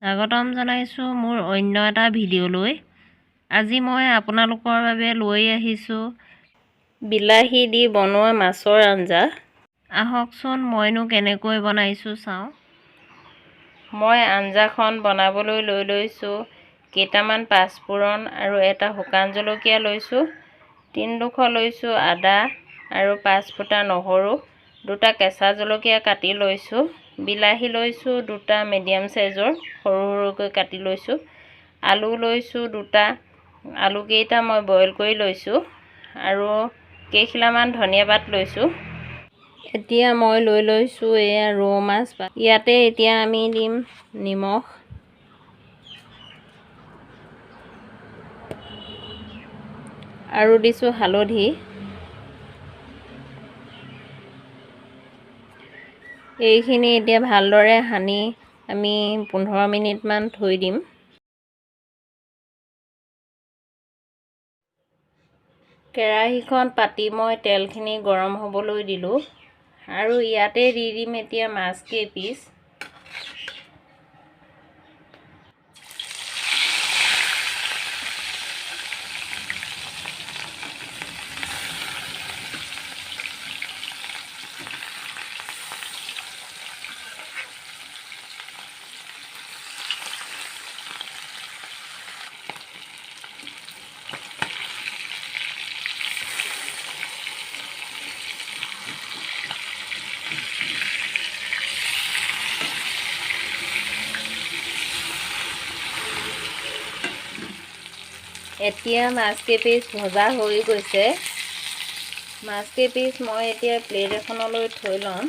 স্বাগতম জনাইছোঁ মোৰ অন্য এটা ভিডিঅ'লৈ। আজি মই আপোনালোকৰ বাবে লৈ আহিছোঁ বিলাহী দি বনোৱা মাছৰ আঞ্জা। আহকচোন মইনো কেনেকৈ বনাইছোঁ চাওঁ। মই আঞ্জাখন বনাবলৈ লৈ লৈছোঁ কেইটামান পাঁচফোৰণ আৰু এটা শুকান জলকীয়া লৈছোঁ, 3 টুকুৰা লৈছোঁ আদা আৰু 5 ফুটা নহৰু, 2টা কেঁচা জলকীয়া কাটি লৈছোঁ, বিলাহী লৈছোঁ 2টা মিডিয়াম সাইজৰ সৰু সৰুকৈ কাটি লৈছোঁ, আলু লৈছোঁ 2টা, আলুকেইটা মই বইল কৰি লৈছোঁ আৰু কেইখিলামান ধনিয়া পাত লৈছোঁ। এতিয়া মই লৈ লৈছোঁ এয়া ৰৌ মাছ। ইয়াতে এতিয়া আমি দিম নিমখ, আৰু দিছোঁ হালধি। এইখিনি এতিয়া ভালদৰে সানি আমি 15 মিনিটমান থৈ দিম। কেৰাহীখন পাতি মই তেলখিনি গৰম হ'বলৈ দিলোঁ আৰু ইয়াতে দি দিম এতিয়া মাছ কেইপিচ। এতিয়া মাছ কেইপিচ ভজা হৈ গৈছে। মাছ কেইপিচ মই এতিয়া প্লেট এখনলৈ থৈ ল'ম।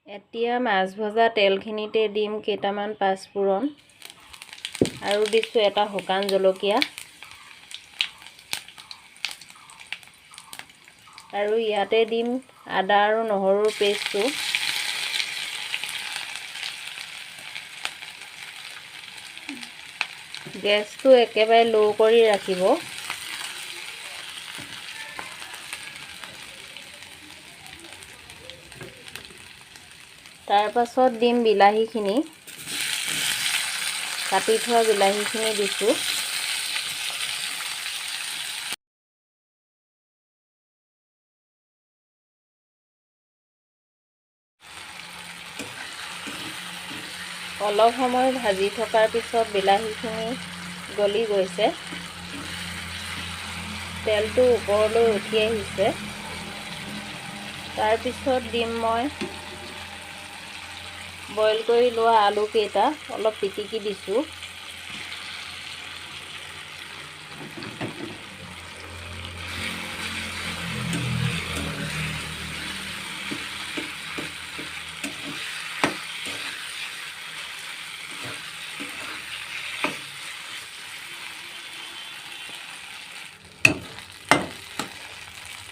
এতিয়া মাছ ভজা তেলখিনিতে দিম কেইটামান পাঁচফোৰণ আৰু দিছোঁ এটা শুকান জলকীয়া, আৰু ইয়াতে দিম আদা আৰু নহৰুৰ পেষ্টটো। গেছটো একেবাৰে লো কৰি ৰাখিব। তাৰ পাছত দিম বিলাহীখিনি, কাটি থোৱা বিলাহীখিনি দিছোঁ। অলপ সময় ভাজি থকাৰ পিছত বিলাহীখিনি গলি গৈছে, তেলটো ওপৰলৈ উঠি আহিছে। তাৰপিছত দিম মই বইল কৰি লোৱা আলুকেইটা অলপ পিটিকি দিছোঁ।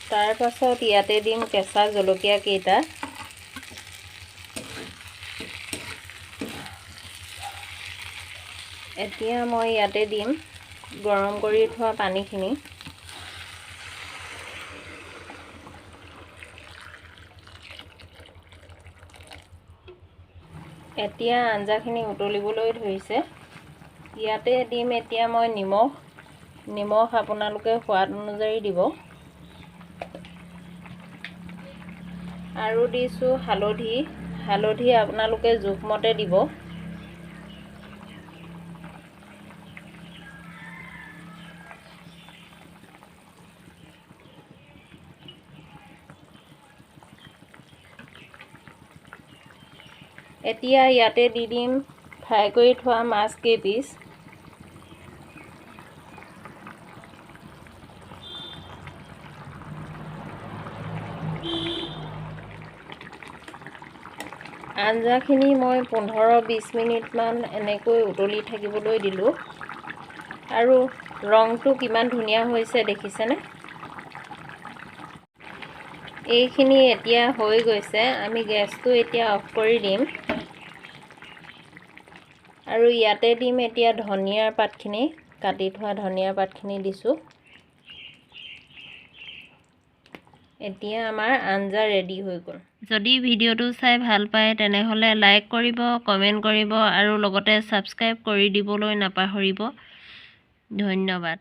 তাৰ পাছত ইয়াতে দিম কেঁচা জলকীয়া কেইটা। এতিয়া মই ইয়াতে দিম গৰম কৰি থোৱা পানীখিনি। এতিয়া আঞ্জাখিনি উতলিবলৈ ধৰিছে। ইয়াতে দিম এতিয়া মই নিমখ আপোনালোকে সোৱাদ অনুযায়ী দিব, আৰু দিছোঁ হালধি আপোনালোকে জোখমতে দিব। এতিয়া ইয়াতে দি দিম ফ্ৰাই কৰি থোৱা মাছ কেইপিচ। আঞ্জাখিনি মই 15-20 মিনিটমান এনেকৈ উতলি থাকিবলৈ দিলোঁ, আৰু ৰংটো কিমান ধুনীয়া হৈছে দেখিছেনে? এইখিনি এতিয়া হৈ গৈছে। আমি গেছটো এতিয়া অফ কৰি দিম, আৰু ইয়াতে দিম এতিয়া ধনিয়াৰ পাতখিনি, কাটি থোৱা ধনিয়াৰ পাতখিনি দিছোঁ। এতিয়া আমাৰ আঞ্জা ৰেডি হৈ গ'ল। যদি ভিডিঅ'টো চাই ভাল পায় তেনেহ'লে লাইক কৰিব, কমেণ্ট কৰিব আৰু লগতে ছাবস্ক্ৰাইব কৰি দিবলৈ নাপাহৰিব। ধন্যবাদ।